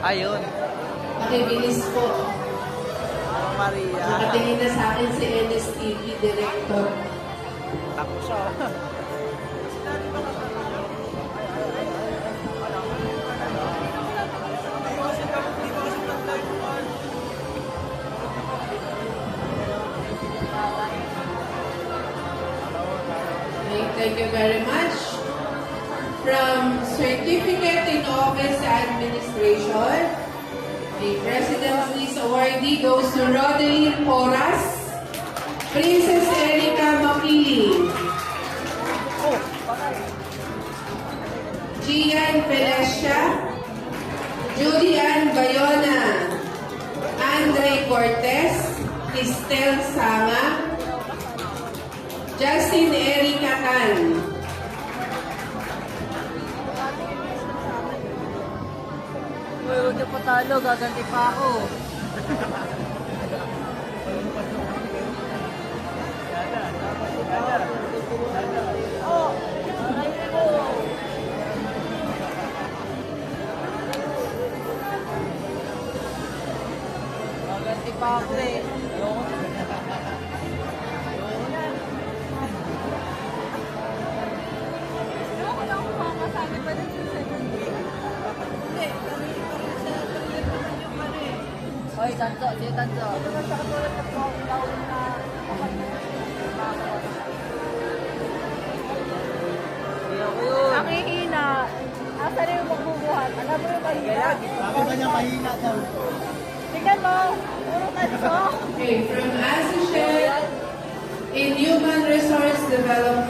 Ayun. Pakibilis po. Maria. Nakatingin na sa akin si NSTV Director. Tapos siya. Thank you very much. From Certificate in Office Administration, the President's List awardee goes to Rodeline Porras, Princess Erica Makili, Gian Pelescia, Judy Ann Bayona, Andre Cortez, Cristel Sanga, Justin Erica Can. Uy, huwag niyo patalo. Gaganti pa ako. Gaganti pa ako eh. Hoy, Tanso, si Tanso. Ito na sa katulad na po ang taon na Ang hihina. Asa na yung magbubuhat? Alam mo yung mahina? Sabi ba niya mahina daw? Tingnan mo. Puro tanso. Okay, from Associate in Human Resource Development.